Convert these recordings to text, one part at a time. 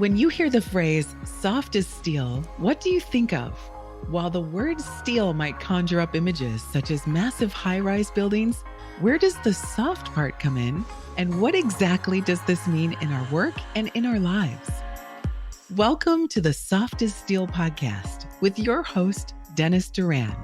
When you hear the phrase soft as steel, what do you think of? While the word steel might conjure up images such as massive high-rise buildings, where does the soft part come in? And what exactly does this mean in our work and in our lives? Welcome to the Soft as Steel podcast with your host, Dennis Doran,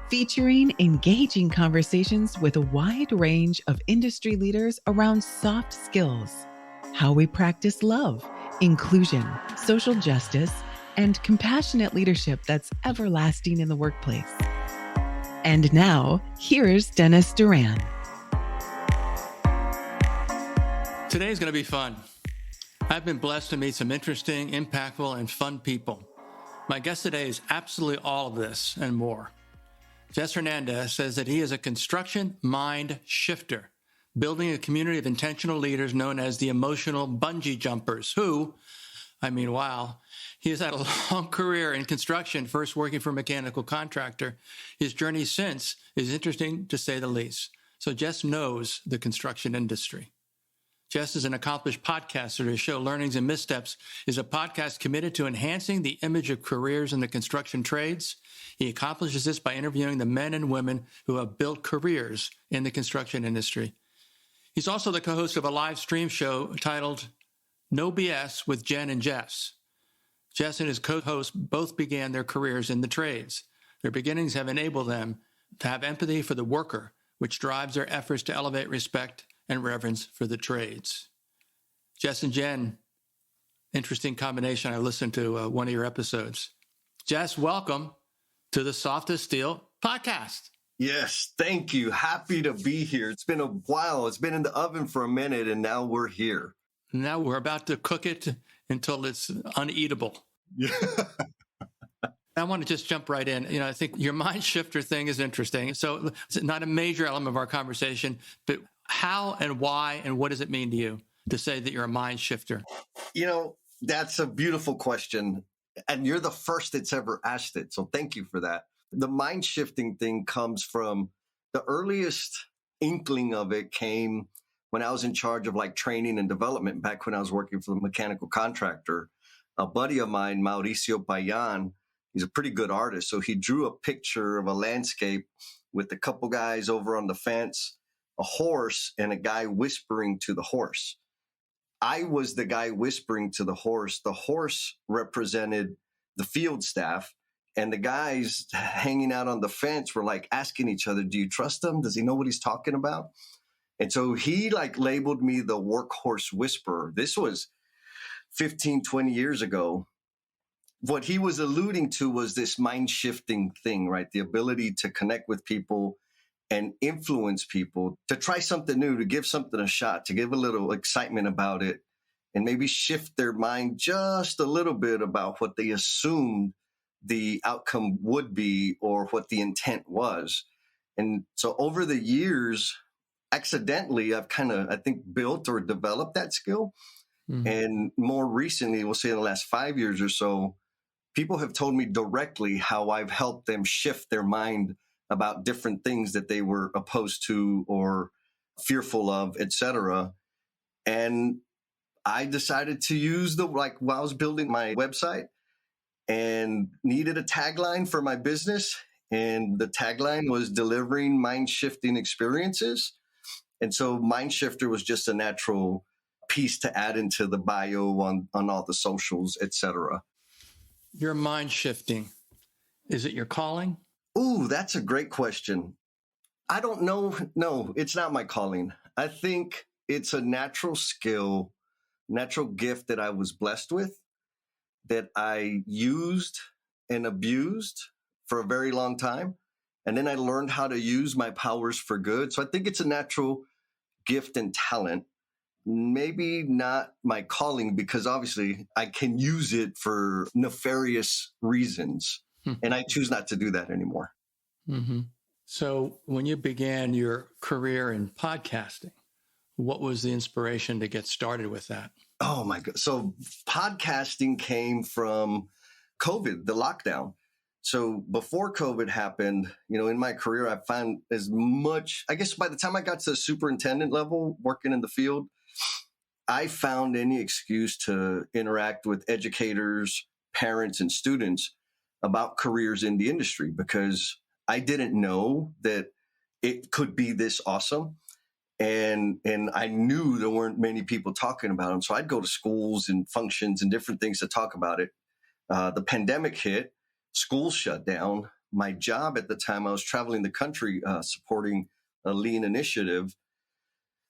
featuring engaging conversations with a wide range of industry leaders around soft skills, how we practice love, inclusion, social justice, and compassionate leadership that's everlasting in the workplace. And now, here's Dennis Doran. Today's going to be fun. I've been blessed to meet some interesting, impactful, and fun people. My guest today is absolutely all of this and more. Jesse Hernandez says that he is a construction mind shifter, building a community of intentional leaders known as the emotional bungee jumpers, who, wow, he has had a long career in construction, first working for a mechanical contractor. His journey since is interesting, to say the least. So Jess knows the construction industry. Jess is an accomplished podcaster. His show, Learnings and Missteps, is a podcast committed to enhancing the image of careers in the construction trades. He accomplishes this by interviewing the men and women who have built careers in the construction industry. He's also the co-host of a live stream show titled No BS with Jen and Jess. Jess and his co-host both began their careers in the trades. Their beginnings have enabled them to have empathy for the worker, which drives their efforts to elevate respect and reverence for the trades. Jess and Jen, interesting combination. I listened to one of your episodes. Jess, welcome to the Soft as Steel podcast. Yes, thank you. Happy to be here. It's been a while. It's been in the oven for a minute, and now we're here. Now we're about to cook it until it's uneatable. Yeah. I want to just jump right in. I think your mind shifter thing is interesting. So it's not a major element of our conversation, but how and why and what does it mean to you to say that you're a mind shifter? That's a beautiful question. And you're the first that's ever asked it. So thank you for that. The mind shifting thing comes from the earliest inkling of it came when I was in charge of training and development back when I was working for the mechanical contractor. A buddy of mine, Mauricio Payan, he's a pretty good artist. So he drew a picture of a landscape with a couple guys over on the fence, a horse, and a guy whispering to the horse. I was the guy whispering to the horse. The horse represented the field staff. And the guys hanging out on the fence were asking each other, do you trust him? Does he know what he's talking about? And so he labeled me the workhorse whisperer. This was 15, 20 years ago. What he was alluding to was this mind shifting thing, right? The ability to connect with people and influence people, to try something new, to give something a shot, to give a little excitement about it, and maybe shift their mind just a little bit about what they assumed the outcome would be or what the intent was. And so over the years, accidentally, I've I think, built or developed that skill. Mm-hmm. And more recently, we'll say in the last 5 years or so, people have told me directly how I've helped them shift their mind about different things that they were opposed to or fearful of, etc. And I decided to use while I was building my website, and needed a tagline for my business. And the tagline was delivering mind-shifting experiences. And so Mind Shifter was just a natural piece to add into the bio on all the socials, etc. Your mind shifting, is it your calling? Ooh, that's a great question. I don't know. No, it's not my calling. I think it's a natural skill, natural gift that I was blessed with, that I used and abused for a very long time. And then I learned how to use my powers for good. So I think it's a natural gift and talent. Maybe not my calling, because obviously I can use it for nefarious reasons. And I choose not to do that anymore. Mm-hmm. So when you began your career in podcasting, what was the inspiration to get started with that? Oh my God. So podcasting came from COVID, the lockdown. So before COVID happened, in my career, I found as much, I guess by the time I got to the superintendent level, working in the field, I found any excuse to interact with educators, parents, and students about careers in the industry because I didn't know that it could be this awesome. And I knew there weren't many people talking about them. So I'd go to schools and functions and different things to talk about it. The pandemic hit, schools shut down. My job at the time, I was traveling the country supporting a lean initiative.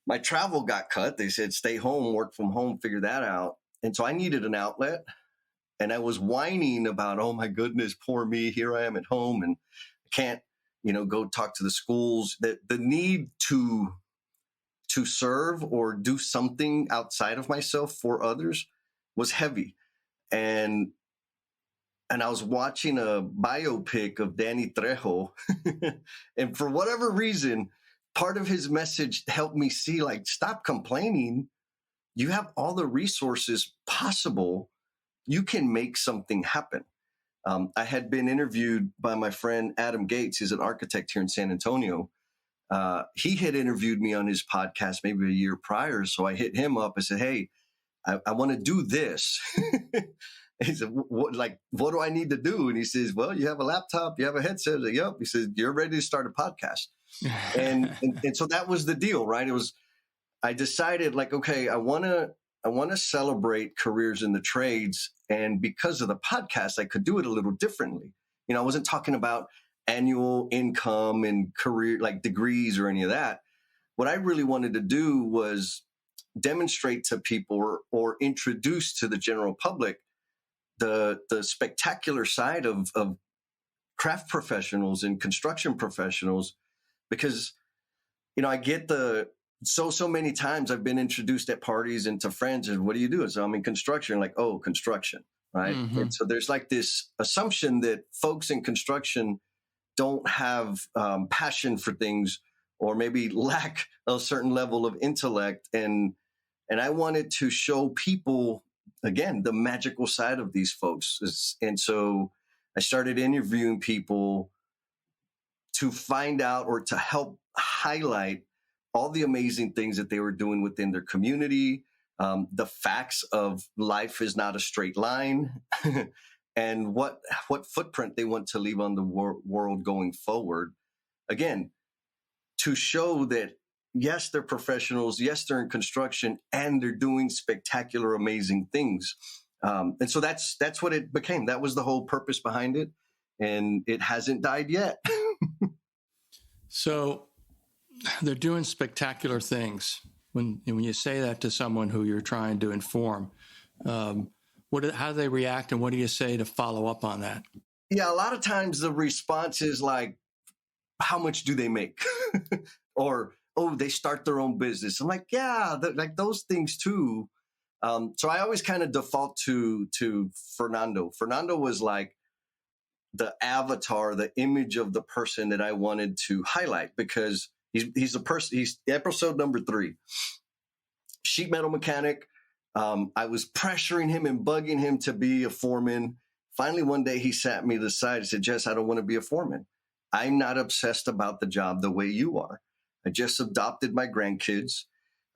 My travel got cut. They said, stay home, work from home, figure that out. And so I needed an outlet. And I was whining about, oh my goodness, poor me. Here I am at home and I can't, go talk to the schools. The need to serve or do something outside of myself for others was heavy. And I was watching a biopic of Danny Trejo. And for whatever reason, part of his message helped me see, like, stop complaining. You have all the resources possible. You can make something happen. I had been interviewed by my friend Adam Gates. He's an architect here in San Antonio. He had interviewed me on his podcast maybe a year prior. So I hit him up and said, hey, I want to do this. He said, what do I need to do? And he says, well, you have a laptop, you have a headset. I said, yep. He says, you're ready to start a podcast. and so that was the deal, right? I decided, like, okay, I want to celebrate careers in the trades. And because of the podcast, I could do it a little differently. I wasn't talking about annual income and career, like degrees or any of that. What I really wanted to do was demonstrate to people or introduce to the general public the spectacular side of craft professionals and construction professionals, because, I get so many times I've been introduced at parties and to friends, and what do you do? So I'm in construction, like, oh, construction, right? Mm-hmm. And so there's like this assumption that folks in construction don't have passion for things, or maybe lack a certain level of intellect. And I wanted to show people, again, the magical side of these folks. And so I started interviewing people to find out or to help highlight all the amazing things that they were doing within their community, the facts of life is not a straight line, and what footprint they want to leave on the world going forward. Again, to show that, yes, they're professionals, yes, they're in construction, and they're doing spectacular, amazing things. And so that's what it became. That was the whole purpose behind it, and it hasn't died yet. So they're doing spectacular things. When you say that to someone who you're trying to inform, how do they react, and what do you say to follow up on that? Yeah, a lot of times the response is like, how much do they make? Or, oh, they start their own business. I'm like, yeah, like those things too. So I always kind of default to Fernando. Fernando was like the avatar, the image of the person that I wanted to highlight, because he's a person. He's episode number 3, sheet metal mechanic. I was pressuring him and bugging him to be a foreman. Finally, one day he sat me to the side and said, Jess, I don't want to be a foreman. I'm not obsessed about the job the way you are. I just adopted my grandkids.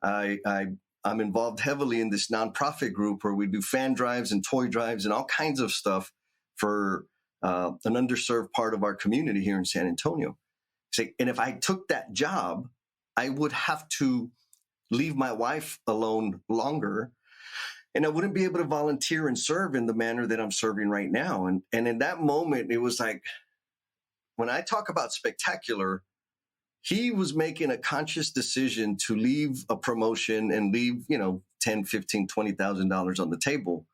I'm involved heavily in this nonprofit group where we do fan drives and toy drives and all kinds of stuff for an underserved part of our community here in San Antonio. And if I took that job, I would have to leave my wife alone longer, and I wouldn't be able to volunteer and serve in the manner that I'm serving right now. And in that moment, it was like, when I talk about spectacular, he was making a conscious decision to leave a promotion and leave, $10, $15, $20,000 on the table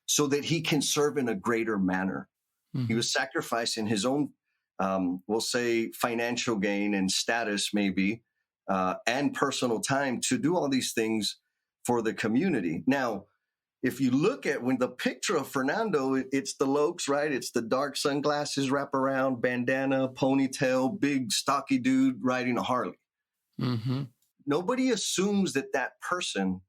so that he can serve in a greater manner. Mm-hmm. He was sacrificing his own, we'll say, financial gain and status maybe, and personal time to do all these things for the community. Now, if you look at when the picture of Fernando, it's the Lokes, right? It's the dark sunglasses, wrap around, bandana, ponytail, big stocky dude riding a Harley. Mm-hmm. Nobody assumes that person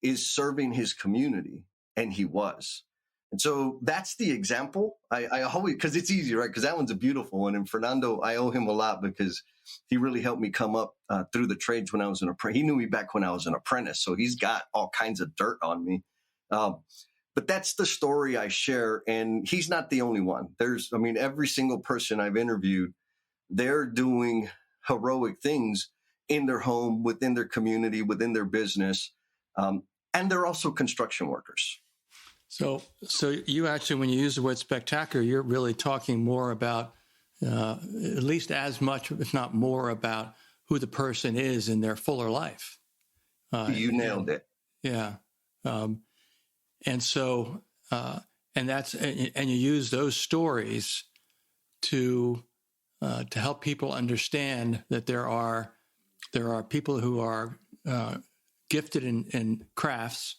is serving his community, and he was. And so that's the example. I always, because it's easy, right? Because that one's a beautiful one. And Fernando, I owe him a lot because he really helped me come up through the trades when I was an apprentice. He knew me back when I was an apprentice, so he's got all kinds of dirt on me. But that's the story I share, and he's not the only one. Every single person I've interviewed, they're doing heroic things in their home, within their community, within their business, and they're also construction workers. So you actually, when you use the word spectacular, you're really talking more about, at least as much, if not more, about who the person is in their fuller life. You nailed it. Yeah. And so, and you use those stories to help people understand that there are people who are gifted in crafts.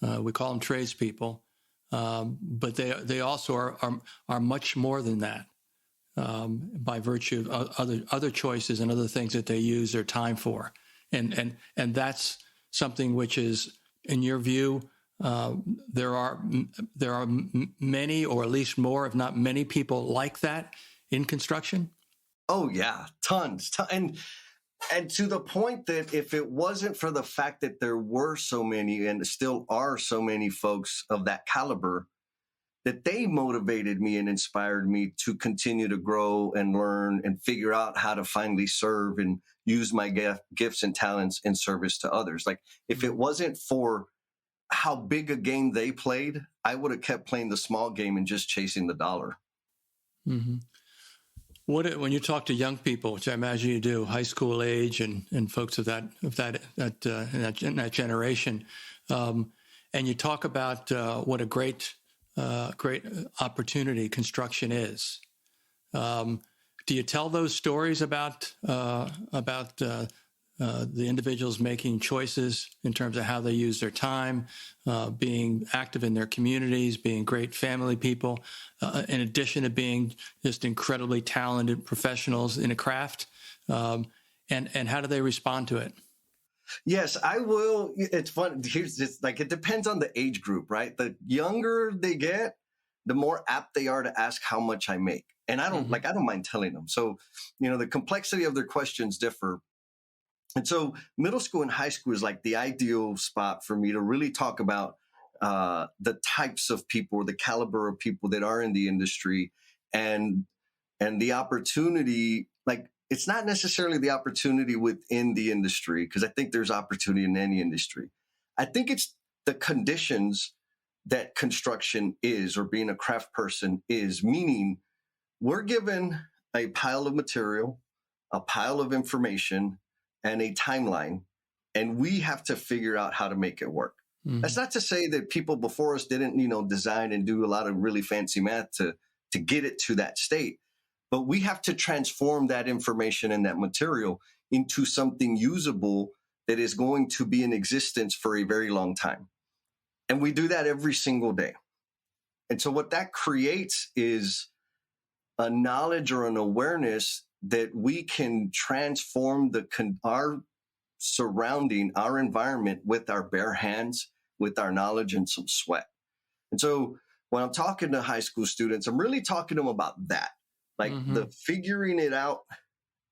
We call them tradespeople, but they also are much more than that by virtue of other choices and other things that they use their time for, and that's something which is, in your view, there are many, or at least more, if not many, people like that in construction. Oh yeah, tons. And to the point that if it wasn't for the fact that there were so many and still are so many folks of that caliber, that they motivated me and inspired me to continue to grow and learn and figure out how to finally serve and use my gifts and talents in service to others. Like, if it wasn't for how big a game they played, I would have kept playing the small game and just chasing the dollar. Mm-hmm. When you talk to young people, which I imagine you do, high school age and folks of that in that generation, and you talk about what a great opportunity construction is, do you tell those stories about the individuals making choices in terms of how they use their time, being active in their communities, being great family people, in addition to being just incredibly talented professionals in a craft? And how do they respond to it? Yes, I will. It's fun. It depends on the age group, right? The younger they get, the more apt they are to ask how much I make. And I don't mind telling them. So, the complexity of their questions differ. And so middle school and high school is like the ideal spot for me to really talk about the types of people, or the caliber of people that are in the industry, and the opportunity. Like, it's not necessarily the opportunity within the industry, because I think there's opportunity in any industry. I think it's the conditions that construction is, or being a craft person is, meaning we're given a pile of material, a pile of information, and a timeline, and we have to figure out how to make it work. Mm-hmm. That's not to say that people before us didn't, design and do a lot of really fancy math to get it to that state. But we have to transform that information and that material into something usable that is going to be in existence for a very long time. And we do that every single day. And so what that creates is a knowledge or an awareness that we can transform our surrounding, our environment, with our bare hands, with our knowledge and some sweat. And so when I'm talking to high school students, I'm really talking to them about that, like the figuring it out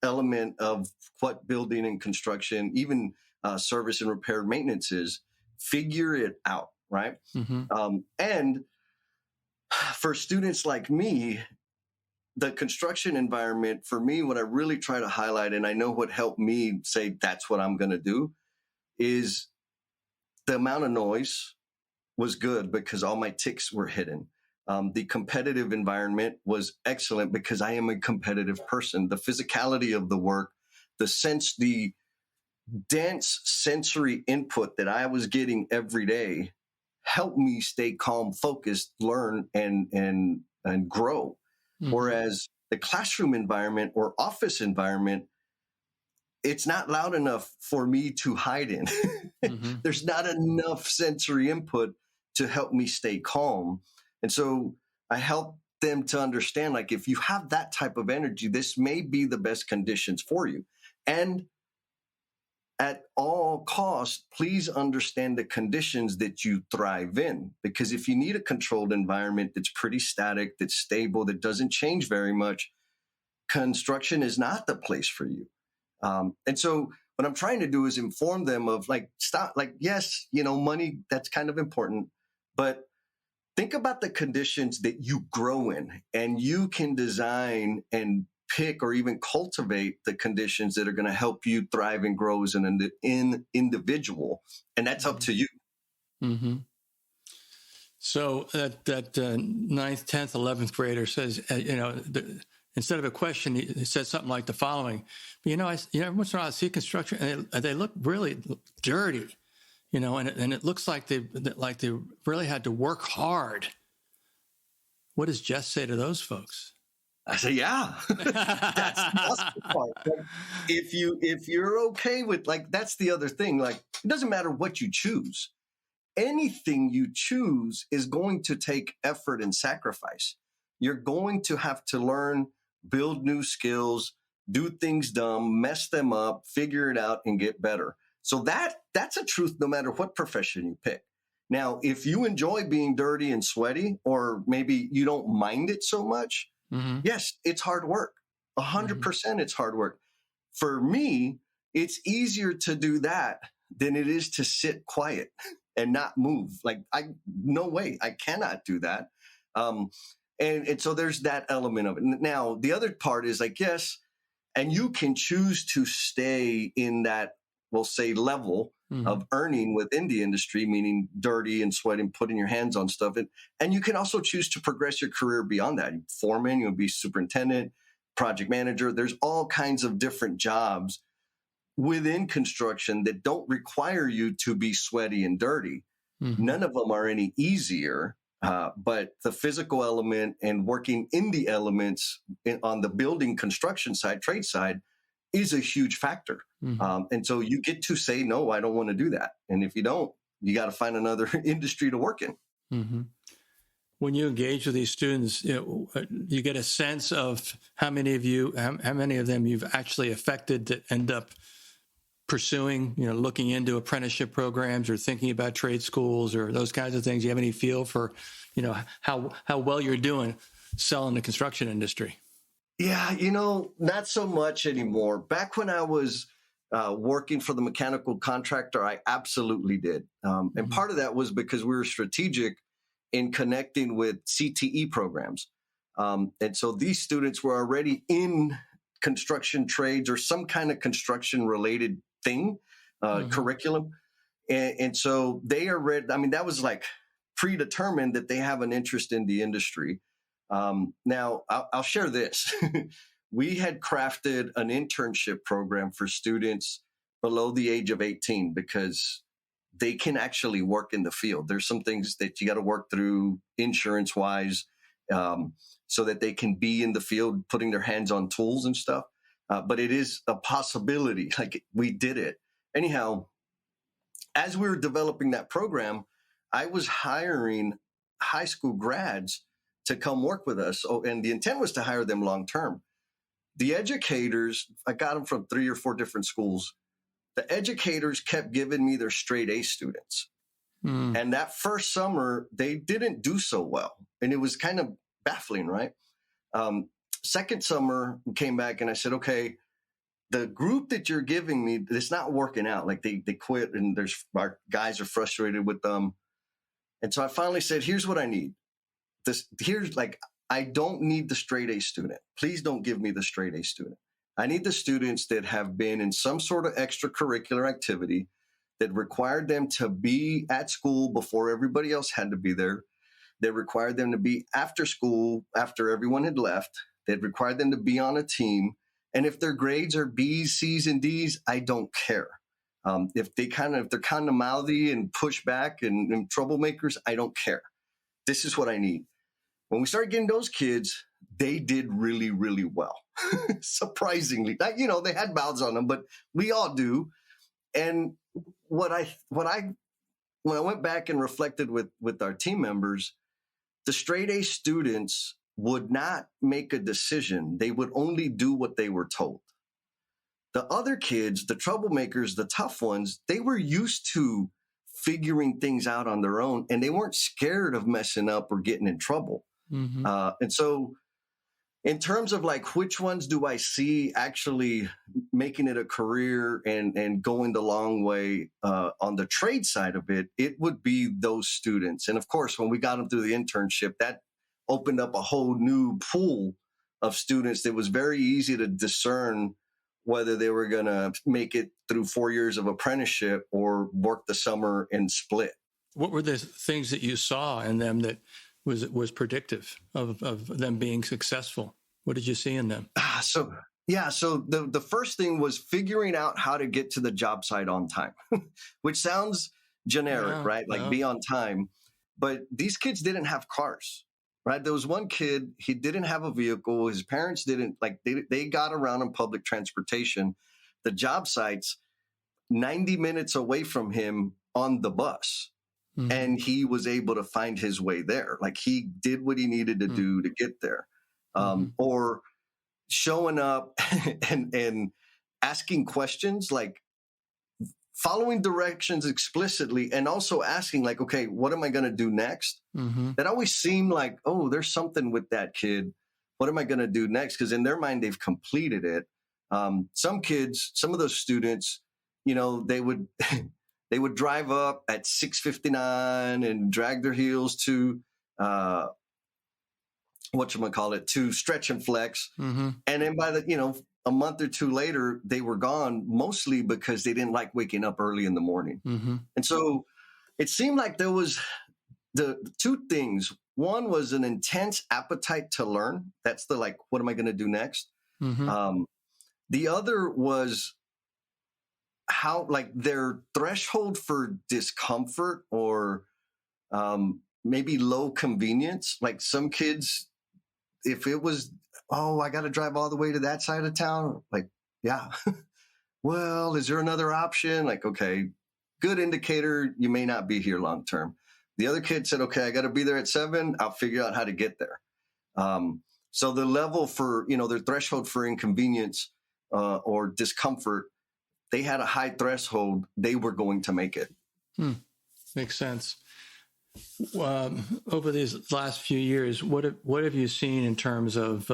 element of what building and construction, even service and repair maintenance is. Figure it out, right? Mm-hmm. And for students like me, the construction environment, for me, what I really try to highlight, and I know what helped me say that's what I'm going to do, is the amount of noise was good because all my ticks were hidden. The competitive environment was excellent because I am a competitive person. The physicality of the work, the dense sensory input that I was getting every day helped me stay calm, focused, learn, and grow. Mm-hmm. Whereas the classroom environment or office environment, it's not loud enough for me to hide in. Mm-hmm. There's not enough sensory input to help me stay calm. And so I help them to understand, like, if you have that type of energy, this may be the best conditions for you. And at all costs, please understand the conditions that you thrive in. Because if you need a controlled environment that's pretty static, that's stable, that doesn't change very much, construction is not the place for you. And so what I'm trying to do is inform them of like, stop, like, yes, money, that's kind of important, but think about the conditions that you grow in, and you can design and pick or even cultivate the conditions that are going to help you thrive and grow as an individual. And that's up to you. Mm-hmm. So that ninth, 10th, 11th grader says, instead of a question, he says something like the following. But, every once in a while I see construction and they look really dirty, and it looks like they really had to work hard. What does Jess say to those folks? I say, yeah, that's the awesome part. Like, if you're okay with, like, that's the other thing. Like, it doesn't matter what you choose. Anything you choose is going to take effort and sacrifice. You're going to have to learn, build new skills, do things dumb, mess them up, figure it out, and get better. So that's a truth no matter what profession you pick. Now, if you enjoy being dirty and sweaty, or maybe you don't mind it so much, yes, it's hard work. 100% it's hard work. For me, it's easier to do that than it is to sit quiet and not move. Like, no way, I cannot do that. And so there's that element of it. Now, the other part is like, yes, and you can choose to stay in that, we'll say, level of earning within the industry, meaning dirty and sweating, putting your hands on stuff. And you can also choose to progress your career beyond that. Foreman, you'll be superintendent, project manager. There's all kinds of different jobs within construction that don't require you to be sweaty and dirty. None of them are any easier, but the physical element and working in the elements on the building construction side, trade side, is a huge factor. And so you get to say, no, I don't want to do that. And if you don't, you got to find another industry to work in. When you engage with these students, you get a sense of how many of them you've actually affected to end up pursuing, looking into apprenticeship programs or thinking about trade schools or those kinds of things. Do you have any feel for, how well you're doing selling the construction industry? Yeah, not so much anymore. Back when I was working for the mechanical contractor, I absolutely did. And part of that was because we were strategic in connecting with CTE programs. And so these students were already in construction trades or some kind of construction related thing, curriculum. And so they are ready. I mean, that was like predetermined that they have an interest in the industry. Now, I'll share this. We had crafted an internship program for students below the age of 18 because they can actually work in the field. There's some things that you got to work through insurance-wise so that they can be in the field putting their hands on tools and stuff. But it is a possibility. Like, we did it. Anyhow, as we were developing that program, I was hiring high school grads to come work with us. And the intent was to hire them long-term. The educators, I got them from 3 or 4 different schools. The educators kept giving me their straight A students. And that first summer, they didn't do so well. And it was kind of baffling, right? Second summer, we came back and I said, okay, the group that you're giving me, it's not working out. Like, they quit and our guys are frustrated with them. And so I finally said, here's what I need. I don't need the straight A student. Please don't give me the straight A student. I need the students that have been in some sort of extracurricular activity that required them to be at school before everybody else had to be there. That required them to be after school after everyone had left. That required them to be on a team. And if their grades are B's, C's, and D's, I don't care. If they're kind of mouthy and push back and troublemakers, I don't care. This is what I need. When we started getting those kids, they did really, really well. Surprisingly, they had mouths on them, but we all do. And when I went back and reflected with our team members, the straight A students would not make a decision. They would only do what they were told. The other kids, the troublemakers, the tough ones, they were used to figuring things out on their own, and they weren't scared of messing up or getting in trouble. And so in terms of like which ones do I see actually making it a career and going the long way on the trade side of it, it would be those students. And of course, when we got them through the internship, that opened up a whole new pool of students that was very easy to discern whether they were going to make it through 4 years of apprenticeship or work the summer and split. What were the things that you saw in them that was predictive of them being successful? What did you see in them? So the first thing was figuring out how to get to the job site on time, which sounds generic, right? Like be on time. But these kids didn't have cars, right? There was one kid, he didn't have a vehicle. His parents didn't, like they got around in public transportation. The job sites, 90 minutes away from him on the bus. Mm-hmm. And he was able to find his way there. Like he did what he needed to do to get there. Or showing up and asking questions, like following directions explicitly and also asking like, okay, what am I going to do next? Mm-hmm. That always seemed like, oh, there's something with that kid. What am I going to do next? Because in their mind, they've completed it. Some kids, some of those students, you know, they would they would drive up at 6:59 and drag their heels to to stretch and flex. Mm-hmm. And then by a month or two later, they were gone, mostly because they didn't like waking up early in the morning. Mm-hmm. And so it seemed like there was the two things. One was an intense appetite to learn. That's the like, what am I going to do next? Mm-hmm. The other was how like their threshold for discomfort or maybe low convenience. Like some kids, if it was, oh, I got to drive all the way to that side of town. Like, yeah. Well, is there another option? Like, okay, good indicator. You may not be here long term. The other kid said, okay, I got to be there at 7. I'll figure out how to get there. So the level for, their threshold for inconvenience or discomfort, they had a high threshold. They were going to make it. Makes sense. Over these last few years, what have you seen in terms of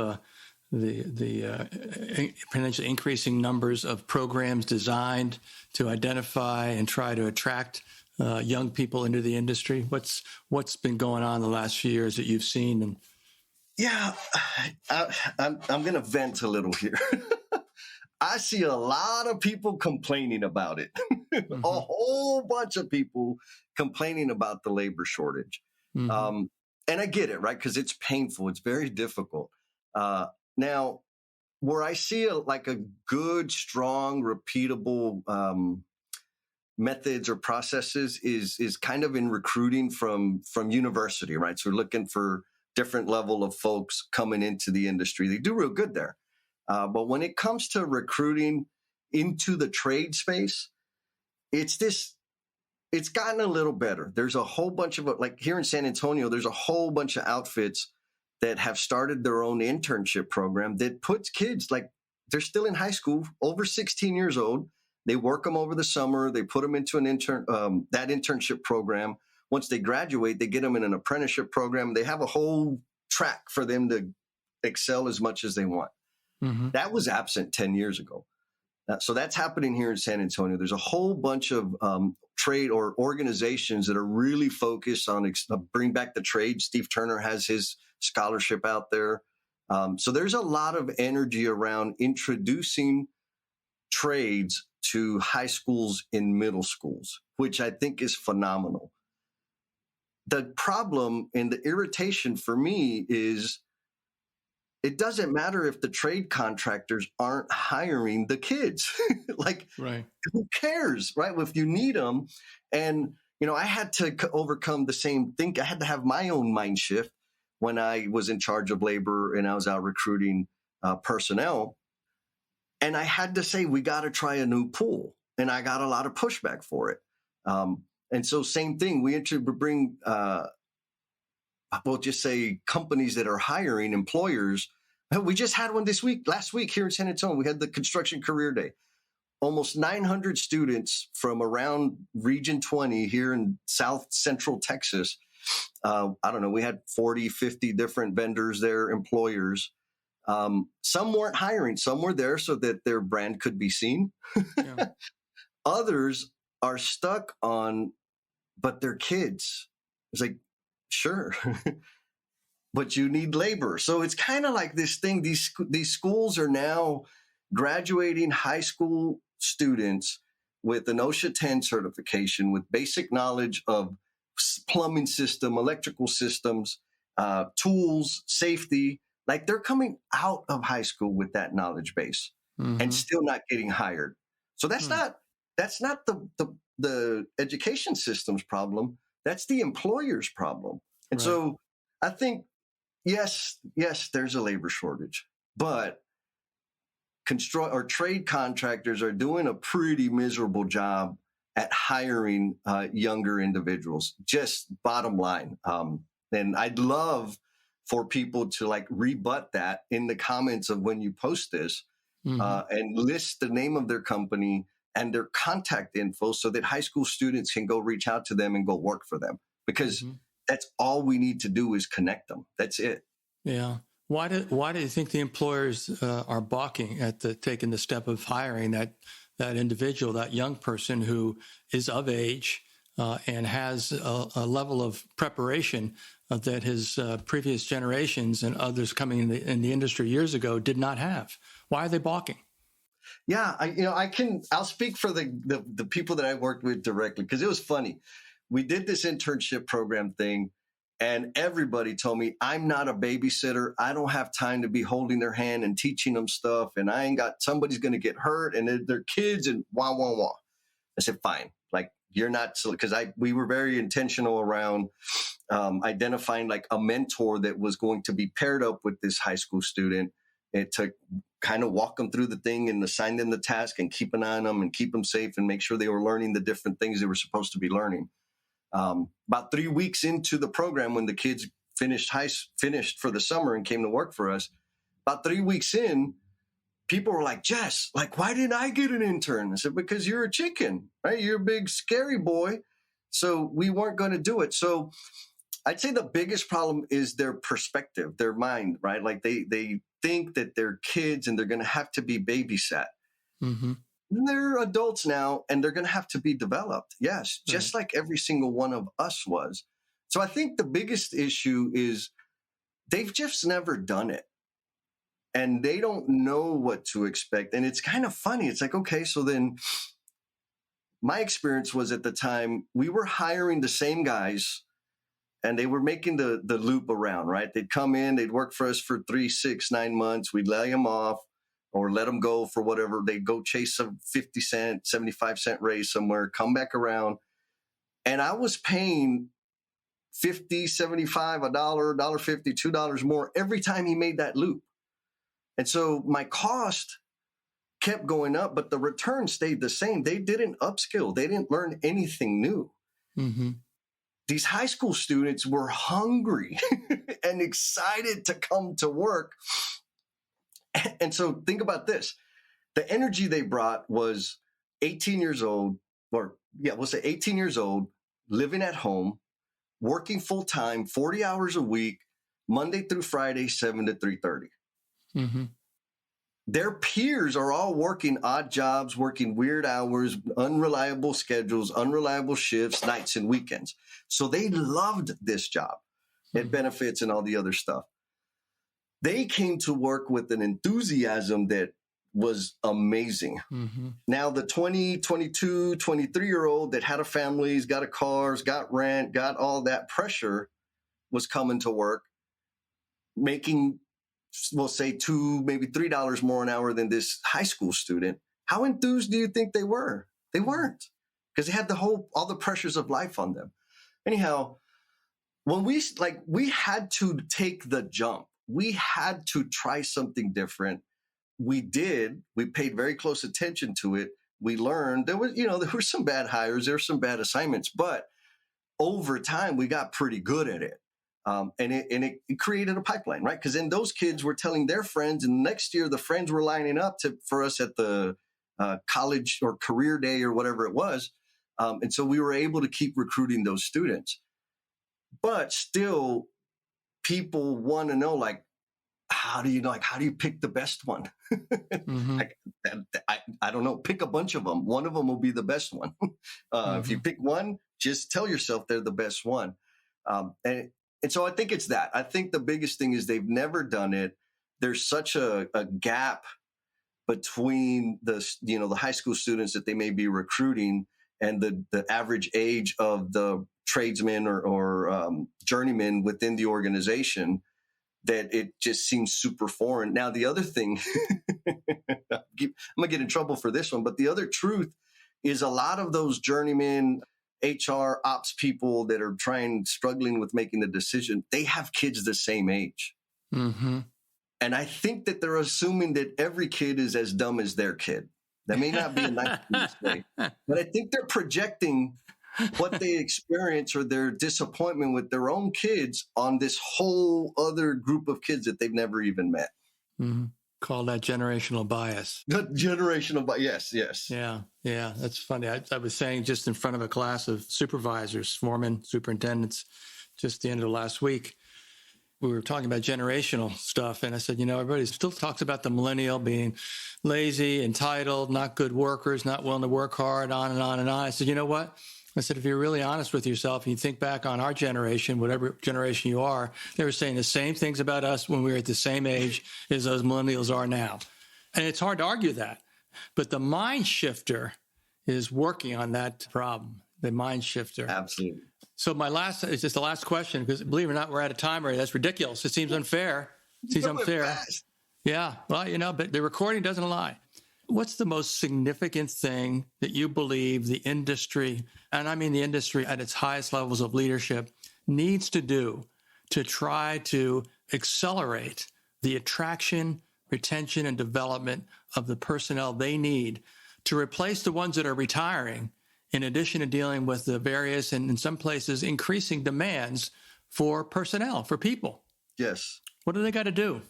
the potentially increasing numbers of programs designed to identify and try to attract young people into the industry? What's been going on the last few years that you've seen? And yeah, I'm going to vent a little here. I see a lot of people complaining about it. Mm-hmm. A whole bunch of people complaining about the labor shortage. Mm-hmm. And I get it, right? Because it's painful. It's very difficult. Now, where I see a good, strong, repeatable methods or processes is kind of in recruiting from university, right? So we're looking for different level of folks coming into the industry. They do real good there. But when it comes to recruiting into the trade space, it's gotten a little better. There's a whole bunch of, like here in San Antonio, there's a whole bunch of outfits that have started their own internship program that puts kids, like they're still in high school, over 16 years old. They work them over the summer. They put them into that internship program. Once they graduate, they get them in an apprenticeship program. They have a whole track for them to excel as much as they want. Mm-hmm. That was absent 10 years ago. So that's happening here in San Antonio. There's a whole bunch of trade or organizations that are really focused on bring back the trade. Steve Turner has his scholarship out there. So there's a lot of energy around introducing trades to high schools and middle schools, which I think is phenomenal. The problem and the irritation for me is it doesn't matter if the trade contractors aren't hiring the kids. Like, right. Who cares, right? If you need them. And, I had to overcome the same thing. I had to have my own mind shift when I was in charge of labor and I was out recruiting personnel. And I had to say, we got to try a new pool. And I got a lot of pushback for it. And so same thing, we bring we'll just say companies that are hiring employers. We just had one last week here in San Antonio. We had the Construction Career Day. Almost 900 students from around Region 20 here in South Central Texas. I don't know, we had 40, 50 different vendors there, employers. Some weren't hiring. Some were there so that their brand could be seen. Yeah. Others are stuck on, but they're kids. It's like, sure, but you need labor. So it's kind of like this thing. These schools are now graduating high school students with an OSHA 10 certification, with basic knowledge of plumbing system, electrical systems, tools, safety. Like they're coming out of high school with that knowledge base and still not getting hired. So that's not the education system's problem. That's the employer's problem. And Right. so I think, yes, there's a labor shortage, but trade contractors are doing a pretty miserable job at hiring younger individuals. Just bottom line. And I'd love for people to like rebut that in the comments of when you post this and list the name of their company and their contact info so that high school students can go reach out to them and go work for them, because that's all we need to do is connect them. That's it. Yeah. Why do you think the employers are balking at taking the step of hiring that individual, that young person who is of age and has a level of preparation that his previous generations and others coming in the industry years ago did not have? Why are they balking? Yeah, I'll speak for the people that I worked with directly, because it was funny. We did this internship program thing, and everybody told me, I'm not a babysitter. I don't have time to be holding their hand and teaching them stuff. And I ain't got, somebody's going to get hurt and they're kids and wah, wah, wah. I said, fine. Like, you're not, because we were very intentional around identifying like a mentor that was going to be paired up with this high school student, and to kind of walk them through the thing and assign them the task and keep an eye on them and keep them safe and make sure they were learning the different things they were supposed to be learning. About 3 weeks into the program, when the kids finished for the summer and came to work for us, about 3 weeks in, people were like, Jess, like, why didn't I get an intern? I said, because you're a chicken, right? You're a big, scary boy. So we weren't going to do it. So I'd say the biggest problem is their perspective, their mind, right? Like they think that they're kids and they're going to have to be babysat. They're adults now and they're going to have to be developed. Yes, just like every single one of us was. So I think the biggest issue is they've just never done it. And they don't know what to expect. And it's kind of funny. It's like, okay, so then my experience was, at the time, we were hiring the same guys and they were making the loop around, right? They'd come in, they'd work for us for 3, 6, 9 months. We'd lay them off or let them go for whatever. They'd go chase a 50-cent, 75-cent raise somewhere, come back around. And I was paying $50, $75, $1, $1.50, $2 more every time he made that loop. And so my cost kept going up, but the return stayed the same. They didn't upskill. They didn't learn anything new. These high school students were hungry and excited to come to work. And so think about this. The energy they brought was 18 years old, we'll say 18 years old, living at home, working full time, 40 hours a week, Monday through Friday, 7 to 3:30. Their peers are all working odd jobs, working weird hours, unreliable schedules, unreliable shifts, nights and weekends. So they loved this job. It benefits and all the other stuff. They came to work with an enthusiasm that was amazing. Now the 20, 22, 23-year-old that had a family, got a car, got rent, got all that pressure, was coming to work, making, we'll say $2, maybe $3 more an hour than this high school student. How enthused do you think they were? They weren't, because they had all the pressures of life on them. Anyhow, when we had to take the jump, we had to try something different. We did. We paid very close attention to it. We learned there were some bad hires, there were some bad assignments, but over time we got pretty good at it. And it created a pipeline, right? Because then those kids were telling their friends, and next year the friends were lining up for us at the college or career day or whatever it was. And so we were able to keep recruiting those students. But still, people want to know, like, how do you pick the best one? Mm-hmm. I don't know. Pick a bunch of them. One of them will be the best one. If you pick one, just tell yourself they're the best one. And so I think it's that. I think the biggest thing is they've never done it. There's such a gap between the high school students that they may be recruiting and the average age of the tradesmen or journeymen within the organization, that it just seems super foreign. Now, the other thing, I'm going to get in trouble for this one, but the other truth is a lot of those journeymen, HR ops people that are struggling with making the decision, they have kids the same age. Mm-hmm. And I think that they're assuming that every kid is as dumb as their kid. That may not be a nice thing to say, but I think they're projecting what they experience or their disappointment with their own kids on this whole other group of kids that they've never even met. Mm-hmm. Call that generational bias. Generational bias, yes. Yeah, that's funny. I was saying just in front of a class of supervisors, foremen, superintendents, just the end of last week, we were talking about generational stuff. And I said, everybody still talks about the millennial being lazy, entitled, not good workers, not willing to work hard, on and on and on. I said, you know what? I said, if you're really honest with yourself and you think back on our generation, whatever generation you are, they were saying the same things about us when we were at the same age as those millennials are now. And it's hard to argue that. But the mind shifter is working on that problem, the mind shifter. Absolutely. So it's just the last question, because believe it or not, we're out of time already. That's ridiculous. It seems unfair. Yeah. Well, but the recording doesn't lie. What's the most significant thing that you believe the industry, and I mean the industry at its highest levels of leadership, needs to do to try to accelerate the attraction, retention, and development of the personnel they need to replace the ones that are retiring, in addition to dealing with the various and in some places increasing demands for personnel, for people? Yes. What do they got to do?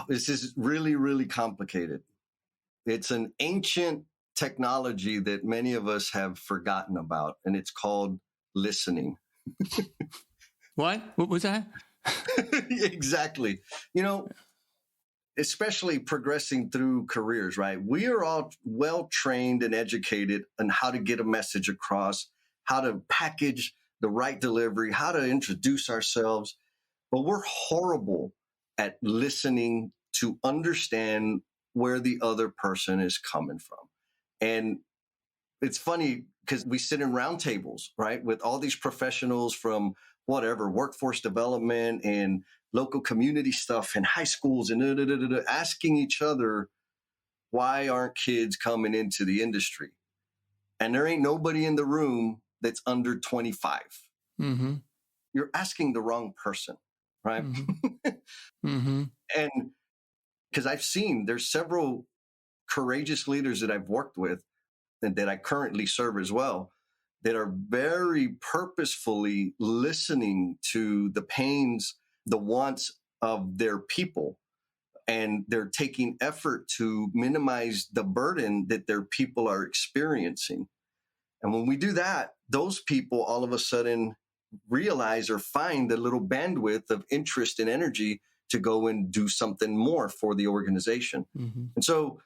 This is really, really complicated. It's an ancient technology that many of us have forgotten about, and it's called listening. What was that? Exactly. Especially progressing through careers, right? We are all well trained and educated on how to get a message across, how to package the right delivery, how to introduce ourselves, but we're horrible at listening to understand where the other person is coming from. And it's funny because we sit in round tables, right, with all these professionals from whatever, workforce development and local community stuff and high schools and asking each other, why aren't kids coming into the industry? And there ain't nobody in the room that's under 25. Mm-hmm. You're asking the wrong person, right? Mm-hmm. Mm-hmm. And because there's several courageous leaders that I've worked with and that I currently serve as well, that are very purposefully listening to the pains, the wants of their people. And they're taking effort to minimize the burden that their people are experiencing. And when we do that, those people all of a sudden realize or find a little bandwidth of interest and energy to go and do something more for the organization. Mm-hmm. And so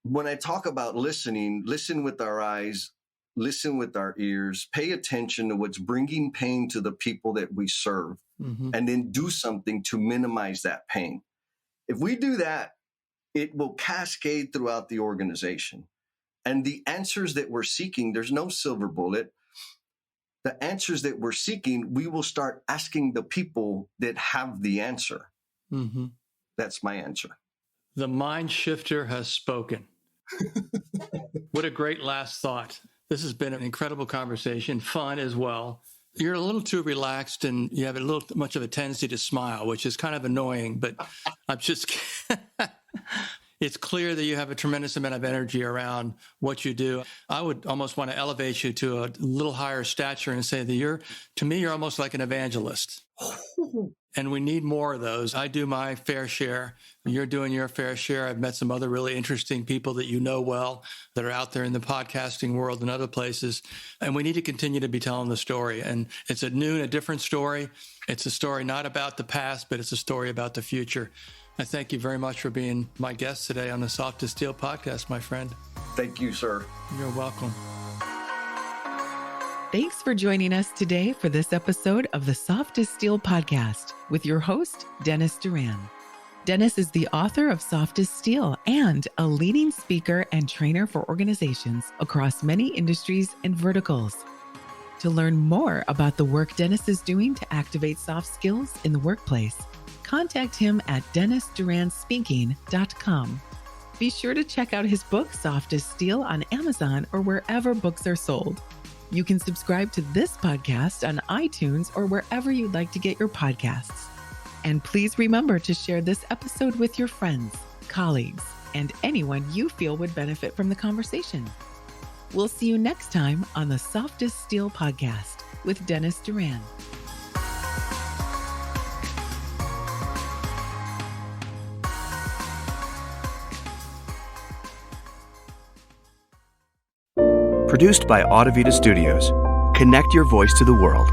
when I talk about listening, listen with our eyes, listen with our ears, pay attention to what's bringing pain to the people that we serve, mm-hmm. and then do something to minimize that pain. If we do that, it will cascade throughout the organization. And the answers that we're seeking, there's no silver bullet. The answers that we're seeking, we will start asking the people that have the answer. Mm-hmm. That's my answer. The mind shifter has spoken. What a great last thought. This has been an incredible conversation, fun as well. You're a little too relaxed and you have a little much of a tendency to smile, which is kind of annoying, but I'm just It's clear that you have a tremendous amount of energy around what you do. I would almost want to elevate you to a little higher stature and say that to me, you're almost like an evangelist. And we need more of those. I do my fair share. You're doing your fair share. I've met some other really interesting people that you know well that are out there in the podcasting world and other places. And we need to continue to be telling the story. And it's at noon, a different story. It's a story not about the past, but it's a story about the future. I thank you very much for being my guest today on the Soft as Steel podcast, my friend. Thank you, sir. You're welcome. Thanks for joining us today for this episode of the Soft as Steel podcast with your host, Dennis Doran. Dennis is the author of Soft as Steel and a leading speaker and trainer for organizations across many industries and verticals. To learn more about the work Dennis is doing to activate soft skills in the workplace, contact him at DennisDuranSpeaking.com. Be sure to check out his book, Soft as Steel, on Amazon or wherever books are sold. You can subscribe to this podcast on iTunes or wherever you'd like to get your podcasts. And please remember to share this episode with your friends, colleagues, and anyone you feel would benefit from the conversation. We'll see you next time on the Soft as Steel podcast with Dennis Doran. Produced by Audivita Studios. Connect your voice to the world.